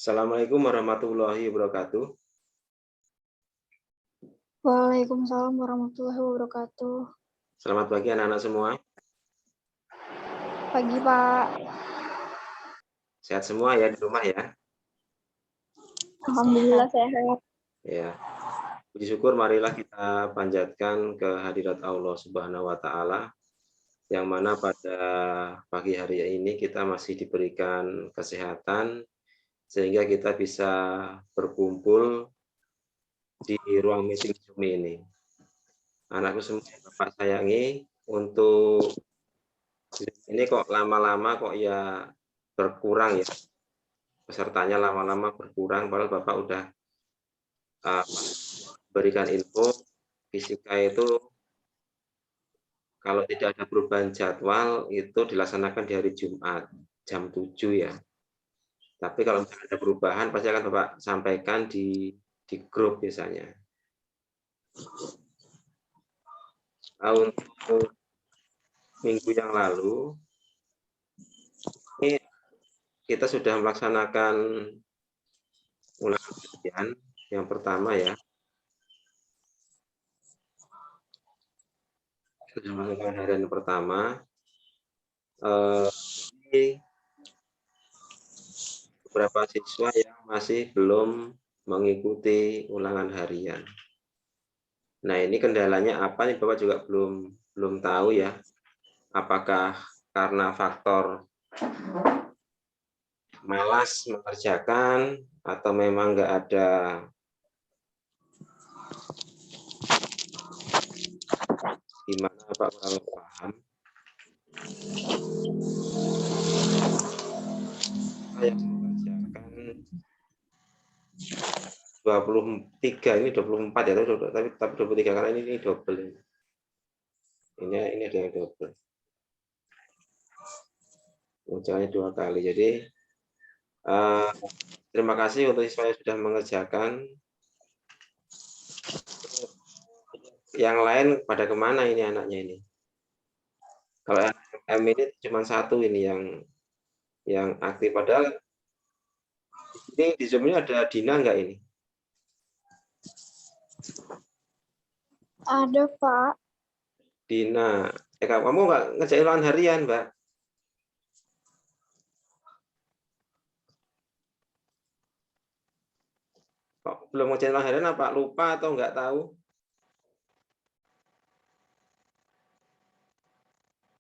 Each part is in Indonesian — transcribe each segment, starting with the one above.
Assalamualaikum warahmatullahi wabarakatuh. Waalaikumsalam warahmatullahi wabarakatuh. Selamat pagi anak-anak semua. Pagi, Pak. Sehat semua ya di rumah ya? Alhamdulillah sehat. Ya. Puji syukur marilah kita panjatkan kehadirat Allah Subhanahu wa taala yang mana pada pagi hari ini kita masih diberikan kesehatan sehingga kita bisa berkumpul di ruang meeting Zoom ini. Anakku semua Bapak sayangi, untuk ini kok lama-lama kok ya berkurang ya. Pesertanya lama-lama berkurang, padahal Bapak udah berikan info fisika itu kalau tidak ada perubahan jadwal itu dilaksanakan di hari Jumat jam 7 ya. Tapi kalau ada perubahan pasti akan Bapak sampaikan di grup biasanya. Nah, untuk minggu yang lalu ini kita sudah melaksanakan ulangan kajian yang pertama ya. Sudah melakukan harian pertama. Beberapa siswa yang masih belum mengikuti ulangan harian. Nah, ini kendalanya apa nih Bapak juga belum tahu ya. Apakah karena faktor malas mengerjakan atau memang nggak ada gimana Pak kurang paham. Yang mengerjakan 23 ini 24 ya, tapi 23 karena ini double. Ini ada yang double. Ujiannya 2 kali. Jadi terima kasih untuk siswa yang sudah mengerjakan. Yang lain pada kemana ini anaknya ini? Kalau M ini cuma satu ini yang aktif, padahal ini di Zoom ini ada Dina enggak ini? Ada, Pak. Dina, kamu enggak ngerjain ulangan harian, Mbak? Kok belum ngerjain ulangan harian apa? Lupa atau enggak tahu?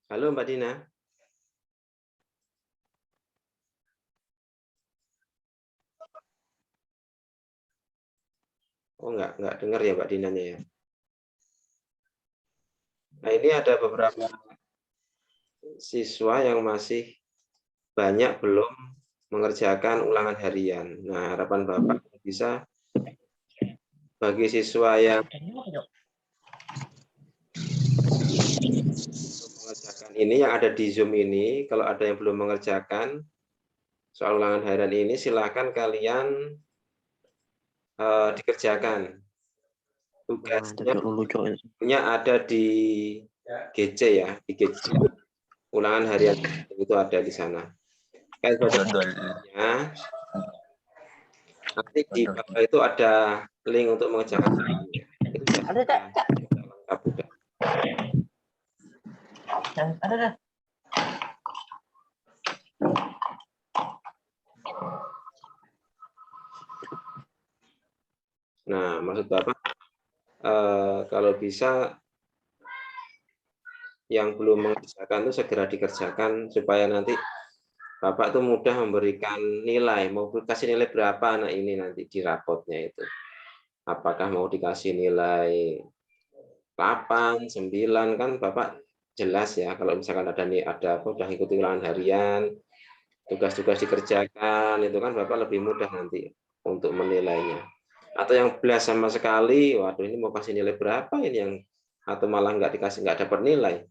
Halo Mbak Dina. Oh enggak dengar ya Mbak Dinanya ya. Nah, ini ada beberapa siswa yang masih banyak belum mengerjakan ulangan harian. Nah, harapan Bapak bisa bagi siswa yang mengerjakan ini, yang ada di Zoom ini, kalau ada yang belum mengerjakan soal ulangan harian ini, silakan kalian dikerjakan. Tugasnya ada di GC ya, di GC. Ulangan harian itu ada di sana. Nanti di bawah itu ada link untuk mengerjakan soalnya. Itu sudah lengkap udah. Nah, maksud Bapak kalau bisa yang belum mengerjakan itu segera dikerjakan supaya nanti Bapak tuh mudah memberikan nilai. Mau kasih nilai berapa anak ini nanti di rapotnya itu. Apakah mau dikasih nilai 8, 9 kan Bapak jelas ya kalau misalkan ada apa udah ikuti ulangan harian, tugas-tugas dikerjakan itu kan Bapak lebih mudah nanti untuk menilainya. Atau yang belas sama sekali, waduh ini mau kasih nilai berapa ini yang atau malah nggak dapat nilai.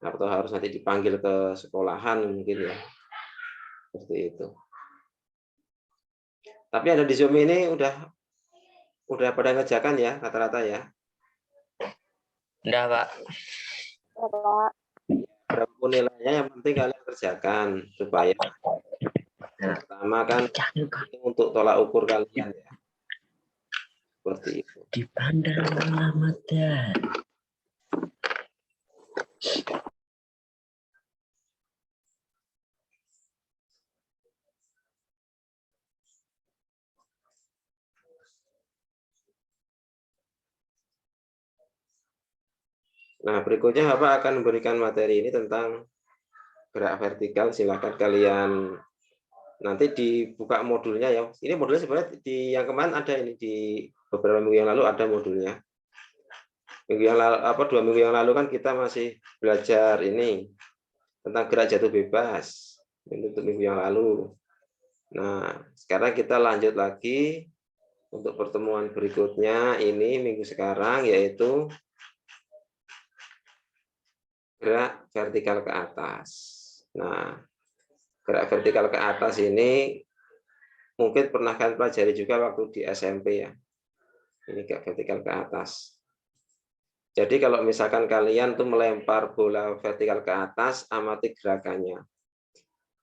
Atau harus nanti dipanggil ke sekolahan mungkin ya. Seperti itu. Tapi ada di Zoom ini udah pada ngerjakan ya rata-rata ya. Udah, Pak. Berapapun nilainya yang penting kalian kerjakan supaya Pertama kan ini untuk tolak ukur kalian ya. Seperti itu. Dipandang alamatnya. Nah, berikutnya Bapak akan memberikan materi ini tentang gerak vertikal. Silakan kalian nanti dibuka modulnya ya. Ini modulnya sebenarnya di yang kemarin ada ini di beberapa minggu yang lalu ada modulnya. Minggu yang lalu 2 minggu yang lalu kan kita masih belajar ini tentang gerak jatuh bebas. Ini untuk minggu yang lalu. Nah, sekarang kita lanjut lagi untuk pertemuan berikutnya ini minggu sekarang yaitu gerak vertikal ke atas. Nah, gerak vertikal ke atas ini mungkin pernah kalian pelajari juga waktu di SMP ya. Ini gerak vertikal ke atas. Jadi kalau misalkan kalian tuh melempar bola vertikal ke atas, amati gerakannya.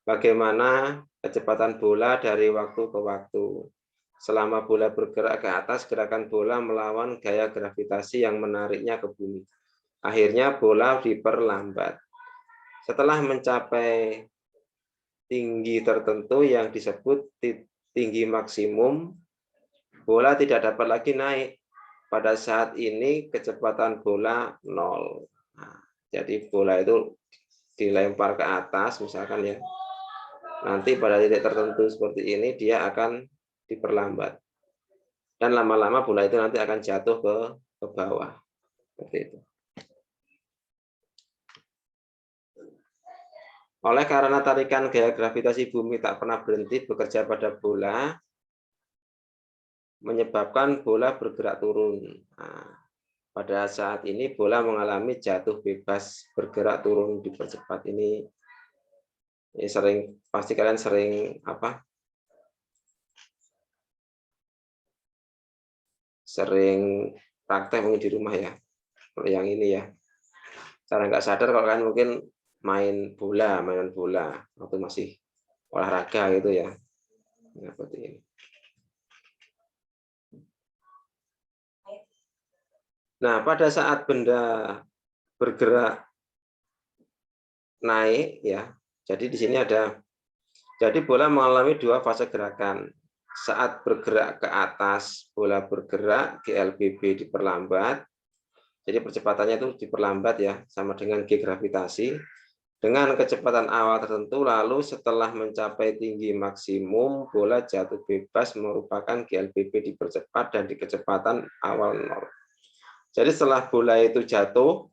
Bagaimana kecepatan bola dari waktu ke waktu. Selama bola bergerak ke atas, gerakan bola melawan gaya gravitasi yang menariknya ke bumi. Akhirnya bola diperlambat. Setelah mencapai tinggi tertentu yang disebut tinggi maksimum, bola tidak dapat lagi naik. Pada saat ini kecepatan bola 0. Nah, jadi bola itu dilempar ke atas misalkan ya. Nanti pada titik tertentu seperti ini dia akan diperlambat. Dan lama-lama bola itu nanti akan jatuh ke bawah. Seperti itu. Oleh karena tarikan gaya gravitasi bumi tak pernah berhenti bekerja pada bola, menyebabkan bola bergerak turun. Nah, pada saat ini bola mengalami jatuh bebas, bergerak turun dipercepat. Ini sering, pasti kalian sering sering praktek mungkin di rumah ya. Yang ini ya. Cara nggak sadar kalau kalian mungkin mainan bola waktu masih olahraga gitu ya. Nah, seperti ini. Nah, pada saat benda bergerak naik ya. Jadi di sini jadi bola mengalami 2 fase gerakan. Saat bergerak ke atas, bola bergerak, GLBB diperlambat. Jadi percepatannya itu diperlambat ya, sama dengan G gravitasi. Dengan kecepatan awal tertentu, lalu setelah mencapai tinggi maksimum, bola jatuh bebas merupakan GLBB dipercepat dan di kecepatan awal 0. Jadi setelah bola itu jatuh,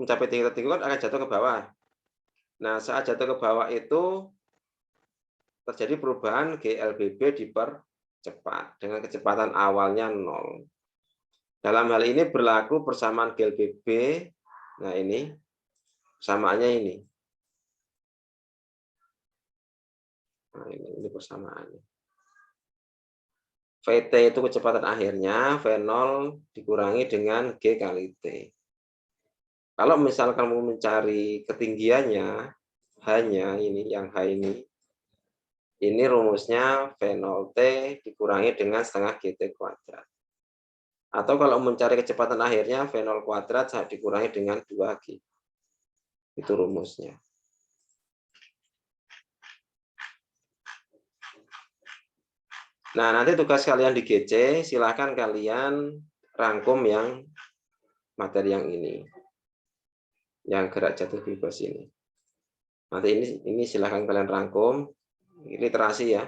mencapai tinggi tertentu kan akan jatuh ke bawah. Nah, saat jatuh ke bawah itu terjadi perubahan GLBB dipercepat dengan kecepatan awalnya 0. Dalam hal ini berlaku persamaan GLBB. Nah, ini persamaannya ini. Nah, ini persamaannya. VT itu kecepatan akhirnya, V0 dikurangi dengan G kali T. Kalau misalkan kamu mencari ketinggiannya, hanya ini, yang H ini rumusnya V0T dikurangi dengan setengah GT kuadrat. Atau kalau mencari kecepatan akhirnya, V0 kuadrat dikurangi dengan 2G. Itu rumusnya. Nah, nanti tugas kalian di GC, silakan kalian rangkum yang materi yang ini. Yang gerak jatuh bebas ini. Nanti ini silakan kalian rangkum. Literasi ya.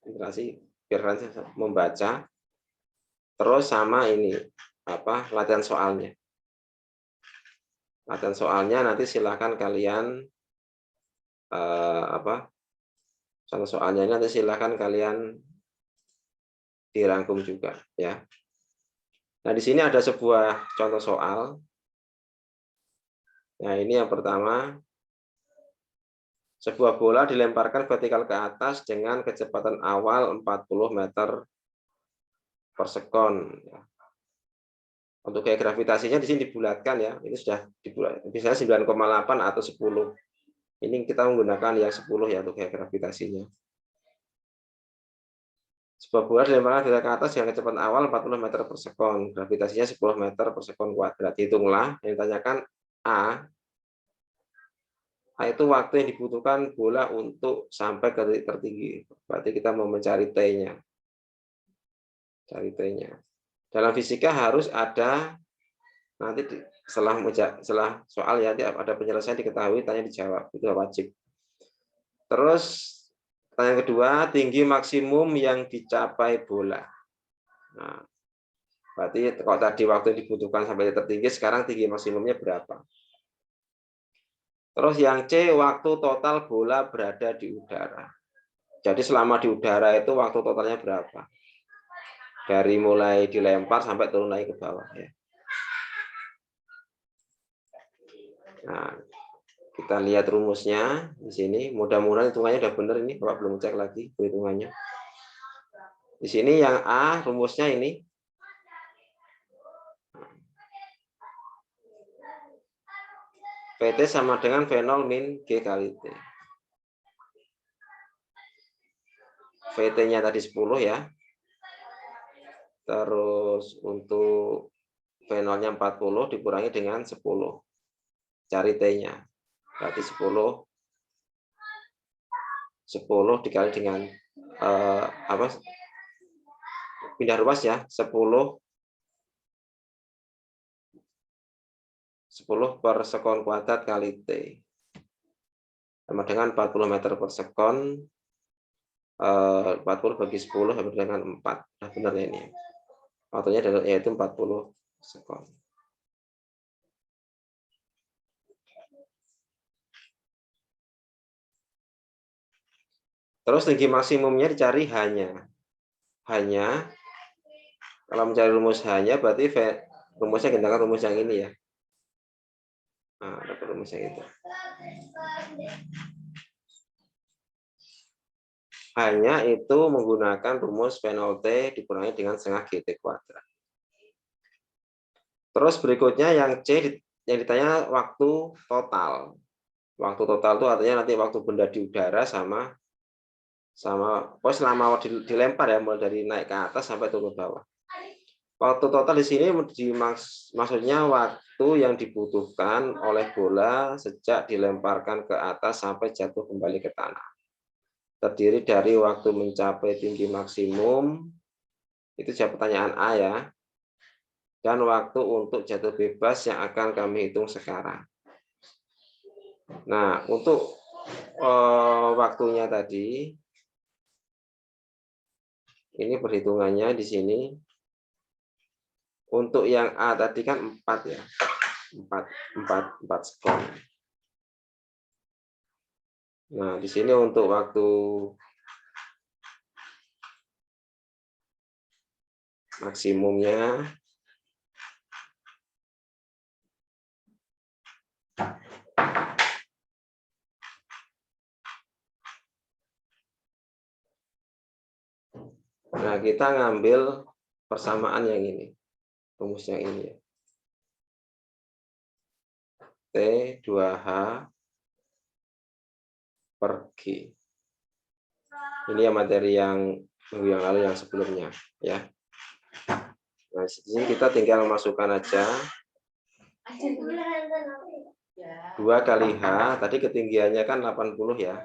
Literasi biar kalian membaca. Terus sama ini latihan soalnya. Latihan soalnya nanti silakan kalian soalnya nanti silakan kalian dirangkum juga ya. Nah, di sini ada sebuah contoh soal. Nah, ini yang pertama. Sebuah bola dilemparkan vertikal ke atas dengan kecepatan awal 40 meter per sekon. Untuk gaya gravitasinya di sini dibulatkan ya. Ini sudah dibulat. Misalnya 9,8 atau 10. Ini kita menggunakan yang 10 ya untuk gaya gravitasinya. Sebuah bola dilemparkan dari ke atas dengan kecepatan awal 40 meter per sekon. Gravitasinya 10 meter per sekon kuadrat. Hitunglah. Yang ditanyakan A. A itu waktu yang dibutuhkan bola untuk sampai ke titik tertinggi. Berarti kita mau mencari T-nya. Cari T-nya. Dalam fisika harus ada, nanti setelah soal ya ada penyelesaian diketahui, tanya dijawab. Itu wajib. Terus pertanyaan kedua, tinggi maksimum yang dicapai bola. Nah, berarti kalau tadi waktu yang dibutuhkan sampai tertinggi, sekarang tinggi maksimumnya berapa? Terus yang C, waktu total bola berada di udara. Jadi selama di udara itu waktu totalnya berapa? Dari mulai dilempar sampai turun lagi ke bawah. Ya. Nah, kita lihat rumusnya di sini. Mudah-mudahan hitungannya udah benar ini. Bapak belum cek lagi perhitungannya. Di sini yang A rumusnya ini. VT sama dengan V0 min G kali T. VT-nya tadi 10 ya. Terus untuk V0-nya 40 dikurangi dengan 10. Cari T-nya. Berarti 10 dikali dengan pindah ruas ya, 10 per sekon kuadrat kali T. Sama dengan 40 meter per sekon. 40 bagi 10 sama dengan 4. Nah, benar ya ini. Waktunya yaitu 40 sekon. Terus tinggi maksimumnya dicari hanya. Kalau mencari rumus hanya berarti rumusnya gunakan rumus yang ini ya. Nah, ada rumus yang itu. Hanya itu menggunakan rumus V0 T dikurangi dengan setengah GT kuadrat. Terus berikutnya yang C yang ditanya waktu total. Waktu total itu artinya nanti waktu benda di udara sama selama dilempar ya, mulai dari naik ke atas sampai turun ke bawah. Waktu total di sini maksudnya waktu yang dibutuhkan oleh bola sejak dilemparkan ke atas sampai jatuh kembali ke tanah. Terdiri dari waktu mencapai tinggi maksimum, itu jawab pertanyaan A ya, dan waktu untuk jatuh bebas yang akan kami hitung sekarang. Nah, untuk waktunya tadi, ini perhitungannya di sini. Untuk yang A tadi kan 4 ya, 4 sekon. Nah, di sini untuk waktu maksimumnya nah, kita ngambil persamaan yang ini. Rumusnya ini ya. T 2H per G. Ini ya materi yang minggu yang lalu yang sebelumnya ya. Nah, di sini kita tinggal masukkan aja 2 kali H, tadi ketinggiannya kan 80 ya.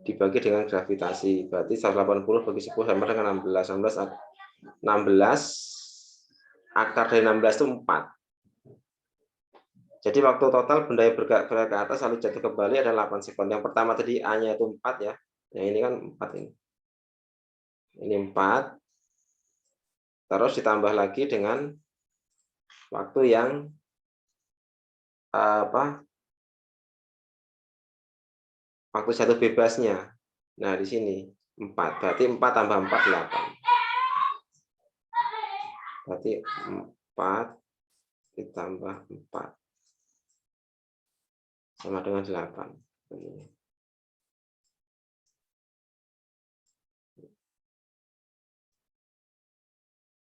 Dibagi dengan gravitasi. Berarti 180 bagi 10 sama dengan 16. 16 akar dari 16 itu 4. Jadi waktu total benda yang bergerak ke atas lalu jatuh kembali ada 8 sekon. Yang pertama tadi A-nya itu 4 ya. Yang ini kan 4 ini. Ini 4. Terus ditambah lagi dengan waktu yang waktu jatuh bebasnya. Nah, di sini 4. Berarti 4 tambah 4 8. Berarti 4 ditambah 4 sama dengan 8.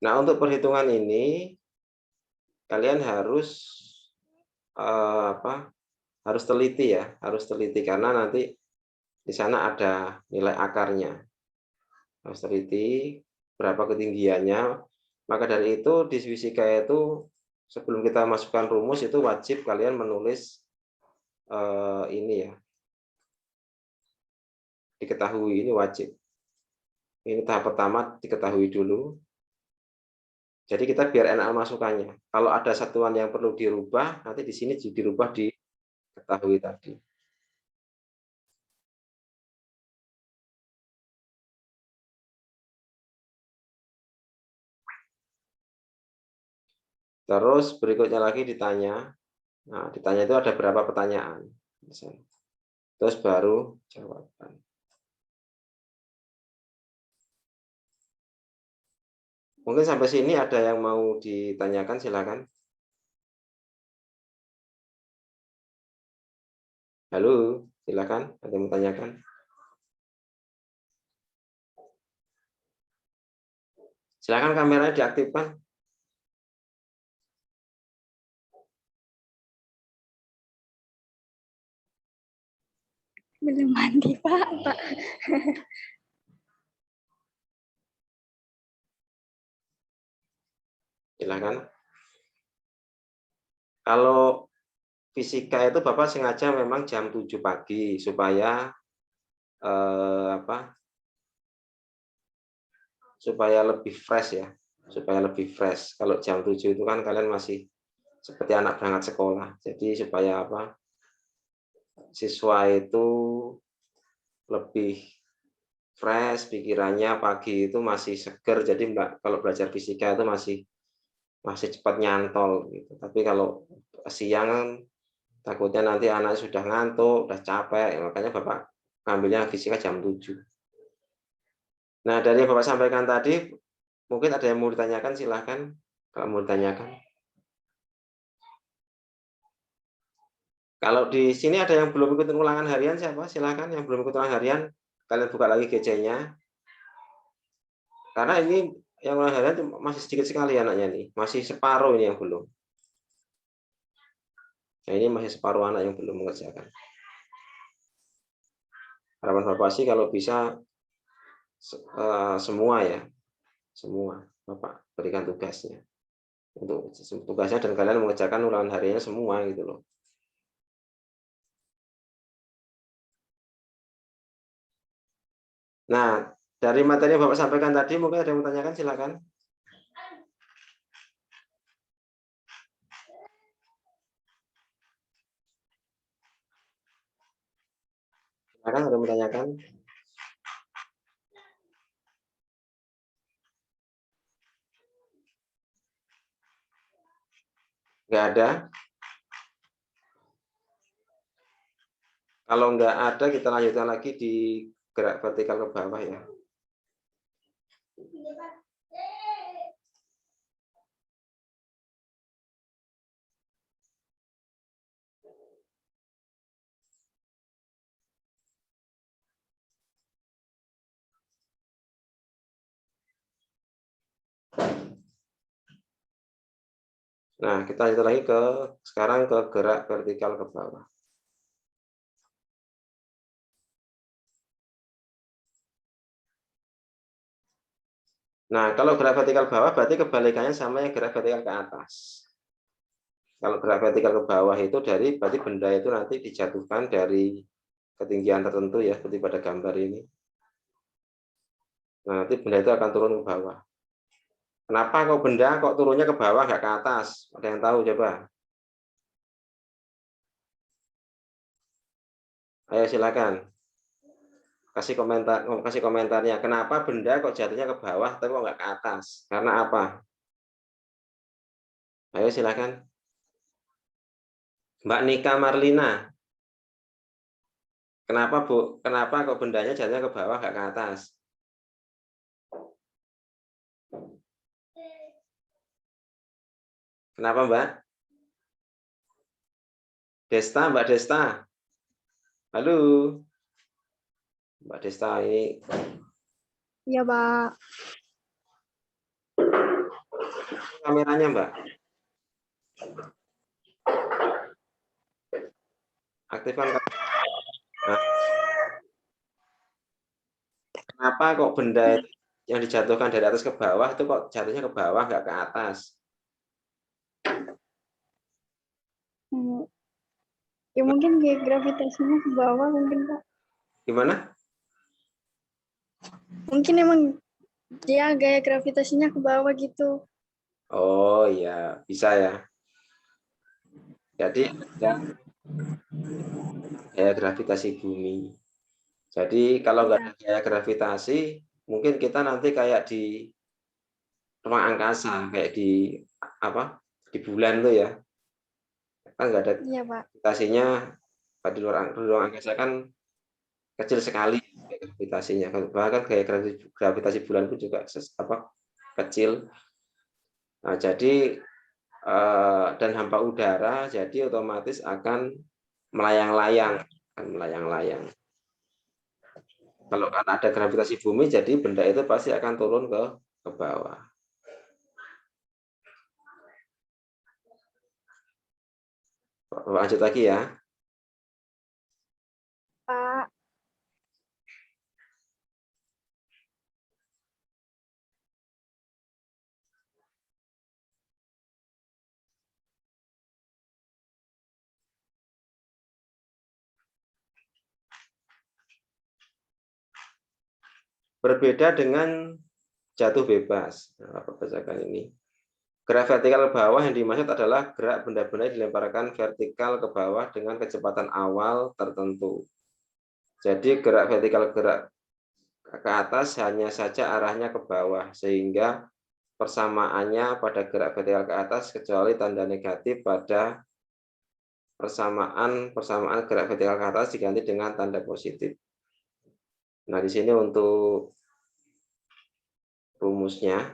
Nah, untuk perhitungan ini kalian harus harus teliti ya, harus teliti karena nanti di sana ada nilai akarnya. Harus teliti berapa ketinggiannya. Maka dari itu di fisika itu sebelum kita masukkan rumus itu wajib kalian menulis ini ya. Diketahui, ini wajib. Ini tahap pertama diketahui dulu. Jadi kita biar enak masukannya. Kalau ada satuan yang perlu dirubah, nanti di sini dirubah diketahui tadi. Terus berikutnya lagi ditanya. Nah, ditanya itu ada berapa pertanyaan. Terus baru jawaban. Mungkin sampai sini ada yang mau ditanyakan, silakan. Halo, silakan. Ada yang mau tanyakan? Silakan kameranya diaktifkan. Belum mandi, Pak. Silakan. Kalau fisika itu Bapak sengaja memang jam 7 pagi supaya supaya lebih fresh ya, supaya lebih fresh. Kalau jam 7 itu kan kalian masih seperti anak berangkat sekolah. Jadi supaya siswa itu lebih fresh pikirannya, pagi itu masih seger. Jadi kalau belajar fisika itu masih cepat nyantol gitu. Tapi kalau siang takutnya nanti anak sudah ngantuk, sudah capek, makanya Bapak ngambilnya fisika jam 7. Nah, dari yang Bapak sampaikan tadi, mungkin ada yang mau ditanyakan, silahkan. Kalau mau ditanyakan. Kalau di sini ada yang belum ikut ulangan harian, siapa? Silahkan yang belum ikut ulangan harian, kalian buka lagi GC-nya. Karena ini yang ulangan harian masih sedikit sekali anaknya nih, masih separuh ini yang belum. Nah, ini masih separuh anak yang belum mengerjakan. Harapan Bapak sih kalau bisa semua ya, semua Bapak berikan tugasnya untuk tugasnya dan kalian mengerjakan ulangan hariannya semua gitu loh. Nah, dari materi yang Bapak sampaikan tadi mungkin ada yang mau tanyakan, silakan. Silakan, ada yang mau tanyakan. Nggak ada. Kalau nggak ada, kita lanjutkan lagi di gerak vertikal ke bawah ya. Nah, kita lanjut lagi sekarang ke gerak vertikal ke bawah. Nah, kalau gerak vertikal bawah berarti kebalikannya sama yang gerak vertikal ke atas. Kalau gerak vertikal ke bawah itu berarti benda itu nanti dijatuhkan dari ketinggian tertentu ya, seperti pada gambar ini. Nah, nanti benda itu akan turun ke bawah. Kenapa kok benda kok turunnya ke bawah nggak ke atas? Ada yang tahu coba? Ayo silakan. Kasih komentarnya. Kenapa benda kok jatuhnya ke bawah tapi kok nggak ke atas? Karena apa? Ayo silakan. Mbak Nika Marlina. Kenapa Bu? Kenapa kok bendanya jatuhnya ke bawah nggak ke atas? Kenapa Mbak? Desta, Mbak Desta. Halo. Mbak Desta ini. Iya, Pak. Kameranya Mbak. Aktifkan. Nah, kenapa kok benda yang dijatuhkan dari atas ke bawah itu kok jatuhnya ke bawah, nggak ke atas? Ya mungkin kayak gravitasinya ke bawah mungkin, Pak. Gimana? Mungkin emang dia gaya gravitasinya ke bawah gitu. Oh iya, bisa ya. Jadi gaya gravitasi bumi. Jadi kalau nggak ada gaya gravitasi, mungkin kita nanti kayak di ruang angkasa, kayak di apa? Di bulan tuh ya. Kan nggak ada Iya, Pak. gravitasinya. Di ruang angkasa kan kecil sekali gravitasinya. Bahkan gaya gravitasi bulan pun juga kecil. Nah, jadi dan hampa udara, jadi otomatis akan melayang-layang. Kalau karena ada gravitasi bumi, jadi benda itu pasti akan turun ke bawah. Lanjut lagi ya. Pak. Berbeda dengan jatuh bebas. Nah, apa bacakan ini? Gerak vertikal ke bawah yang dimaksud adalah gerak benda-benda yang dilemparkan vertikal ke bawah dengan kecepatan awal tertentu. Jadi gerak vertikal gerak ke atas hanya saja arahnya ke bawah, sehingga persamaannya pada gerak vertikal ke atas kecuali tanda negatif pada persamaan gerak vertikal ke atas diganti dengan tanda positif. Nah, di sini untuk rumusnya.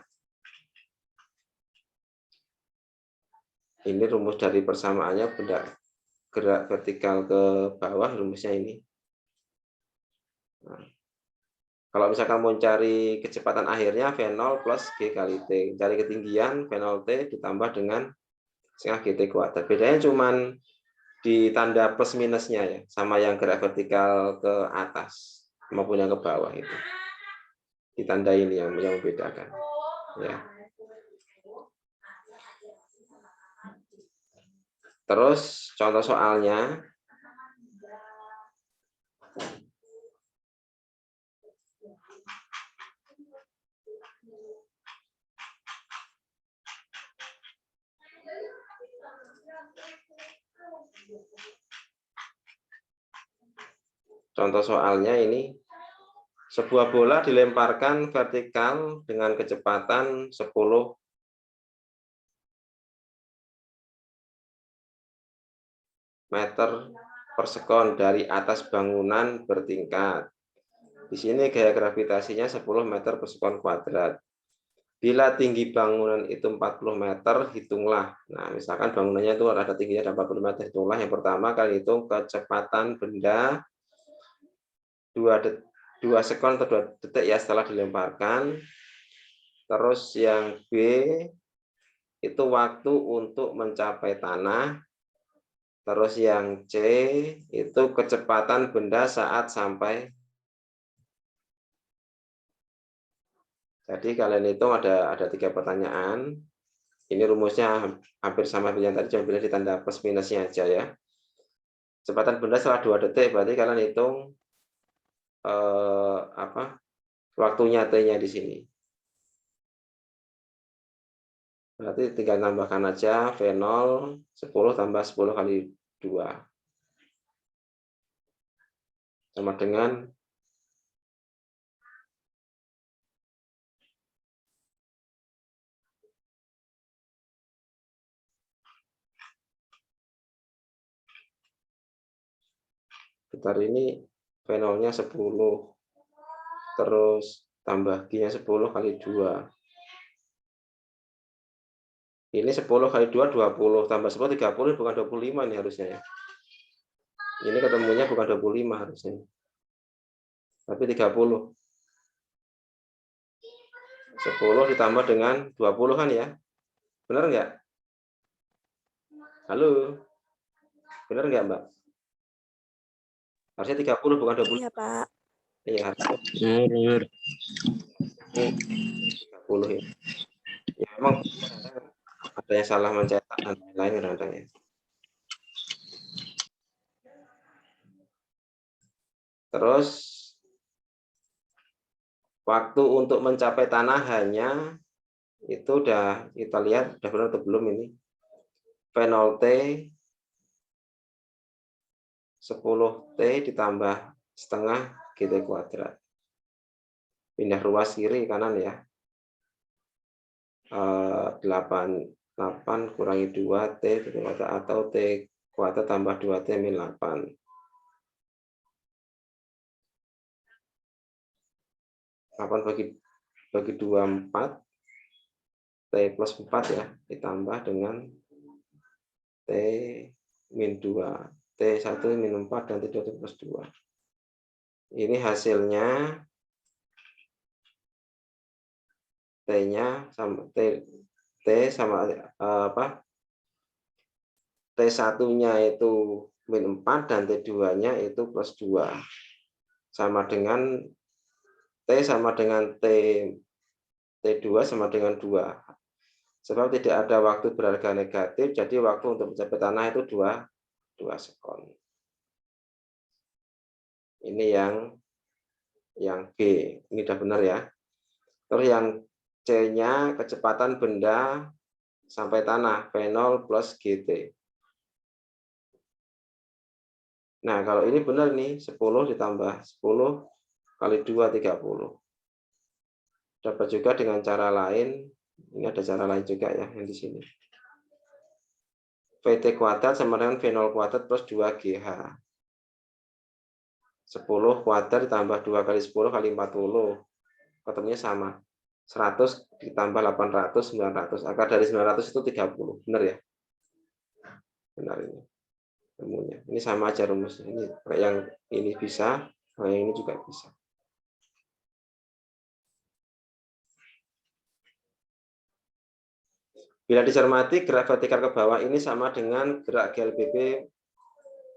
Ini rumus dari persamaannya benda gerak vertikal ke bawah, rumusnya ini. Nah, kalau misalkan mau cari kecepatan akhirnya V0 plus G kali T. Cari ketinggian V0 T ditambah dengan setengah GT kuadrat. Bedanya cuman di tanda plus minusnya ya, sama yang gerak vertikal ke atas maupun yang ke bawah itu. Di tanda ini yang membedakan. Ya. Terus contoh soalnya. Contoh soalnya ini, sebuah bola dilemparkan vertikal dengan kecepatan 10 meter per sekon dari atas bangunan bertingkat. Di sini gaya gravitasinya 10 meter per sekon kuadrat. Bila tinggi bangunan itu 40 meter, hitunglah. Nah, misalkan bangunannya itu ada tingginya 40 meter, hitunglah. Yang pertama kali hitung kecepatan benda 2 sekon atau 2 detik ya setelah dilemparkan. Terus yang B itu waktu untuk mencapai tanah. Terus yang C itu kecepatan benda saat sampai. Jadi kalian hitung ada 3 pertanyaan. Ini rumusnya hampir sama dengan tadi, cuma pilih ditanda plus minusnya aja ya. Kecepatan benda setelah 2 detik, berarti kalian hitung waktunya T-nya di sini. Berarti tinggal tambahkan aja V0 10 tambah 10 kali 2. Sama dengan sekitar ini V0-nya 10. Terus tambah G-nya 10 kali 2. Ini 10 kali 2, 20. Tambah 10, 30, bukan 25 nih harusnya ya. Ini ketemunya bukan 25 harusnya. Tapi 30. 10 ditambah dengan 20 kan ya. Benar nggak? Halo? Benar nggak, Mbak? Harusnya 30 bukan 20. Iya, Pak. Iya, harusnya Nur. 30 ya. Ya memang ada yang salah mencetak dan lain-lain kadang-kadang ya. Terus waktu untuk mencapai tanah hanya itu udah kita lihat udah benar atau belum ini. V0T 10T ditambah setengah GT kuadrat. Pindah ruas kiri kanan ya. 8 kurangi 2 T kuadrat atau T kuadrat tambah 2T min 8. 8 bagi 2 4. T plus 4 ya, ditambah dengan T min 2. T1 min 4 dan T2 plus 2. Ini hasilnya T-nya sama T sama apa? T1-nya itu min 4 dan T2-nya itu plus 2. Sama dengan T sama dengan T2 sama dengan 2. Sebab tidak ada waktu berharga negatif, jadi waktu untuk mencapai tanah itu 2 sekon. Ini yang B, ini udah benar ya. Terus yang C-nya kecepatan benda sampai tanah V0 plus GT. Nah, kalau ini benar nih, 10 ditambah 10 kali 2, 30. Dapat juga dengan cara lain, ini ada cara lain juga ya, yang di sini. VT kuadrat sama dengan V0 kuadrat plus 2GH. 10 kuadrat ditambah 2 kali 10 kali 40. Ketemunya sama. 100 ditambah 800, 900. Akar dari 900 itu 30. Benar ya? Benar ini. Temunya. Ini sama aja rumusnya. Ini yang ini bisa, yang ini juga bisa. Bila dicermati, gerak vertikal ke bawah ini sama dengan gerak GLBB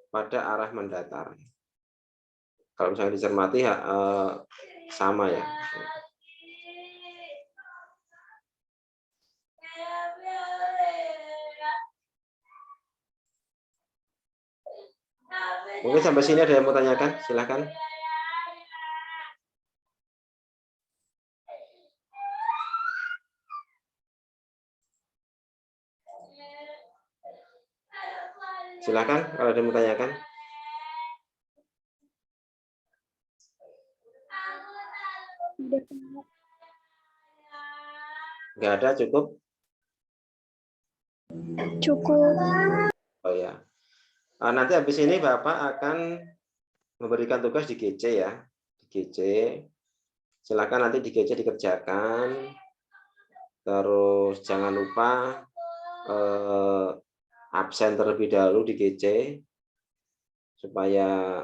pada arah mendatar. Kalau misalnya dicermati ya, sama ya. Mungkin sampai sini ada yang mau tanyakan? Silahkan. Silahkan kalau ada yang mau tanyakan. Nggak ada, cukup? Cukup. Oh ya. Nanti habis ini Bapak akan memberikan tugas di GC ya. Di GC. Silakan nanti di GC dikerjakan. Terus jangan lupa absen terlebih dahulu di GC supaya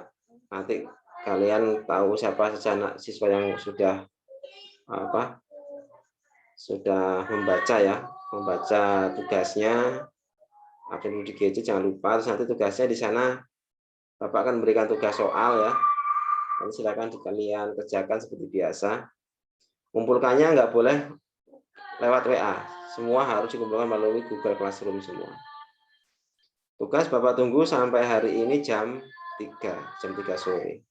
nanti kalian tahu siapa saja anak siswa yang sudah membaca tugasnya. Absen di GC jangan lupa. Terus nanti tugasnya di sana Bapak akan memberikan tugas soal ya. Nanti silakan kalian kerjakan seperti biasa. Kumpulkannya nggak boleh lewat WA. Semua harus dikumpulkan melalui Google Classroom semua. Tugas Bapak tunggu sampai hari ini jam 3 sore.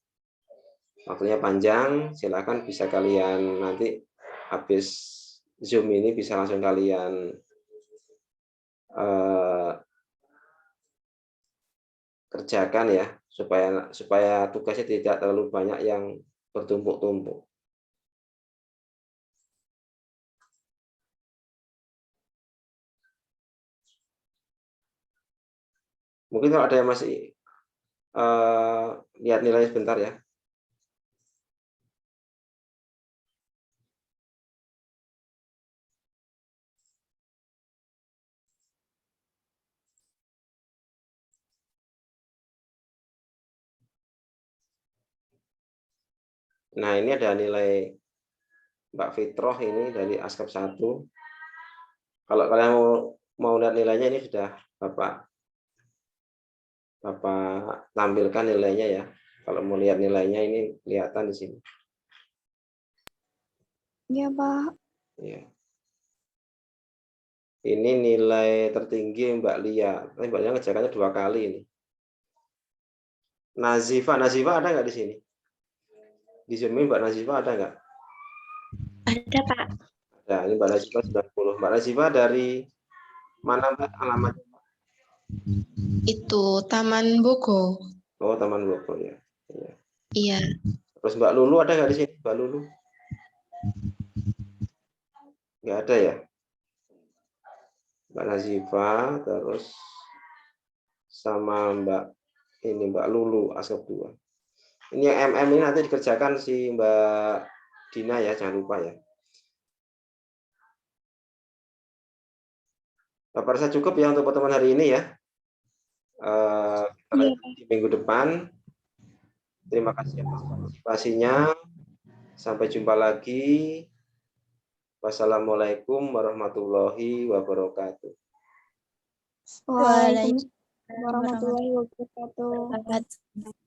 Waktunya panjang, silakan bisa kalian nanti habis Zoom ini bisa langsung kalian kerjakan ya, supaya tugasnya tidak terlalu banyak yang bertumpuk-tumpuk. Mungkin kalau ada yang masih lihat nilai sebentar ya. Nah, ini ada nilai Mbak Fitroh ini dari Askap 1. Kalau kalian mau lihat nilainya ini sudah Bapak tampilkan nilainya ya. Kalau mau lihat nilainya ini kelihatan di sini. Iya, Pak. Ya. Ini nilai tertinggi Mbak Lia. Mbak Lia ngerjakannya 2 kali ini. Nazifa ada nggak di sini? Di Zoom ini Mbak Nazifa ada nggak? Ada, Pak. Nah, ini Mbak Nazifa 90. Mbak Nazifa dari mana Mbak alamatnya? Itu Taman Bogo. Oh, Taman Bogor ya. Iya. Terus Mbak Lulu ada nggak di sini? Mbak Lulu? Nggak ada ya? Mbak Nazifa, terus sama Mbak Lulu, Asep 2. Ini yang MM ini nanti dikerjakan si Mbak Dina ya, jangan lupa ya. Bapak rasa cukup ya untuk pertemuan hari ini ya. Kita lanjut di minggu depan. Terima kasih atas partisipasinya. Sampai jumpa lagi. Wassalamualaikum warahmatullahi wabarakatuh. Waalaikumsalam warahmatullahi wabarakatuh.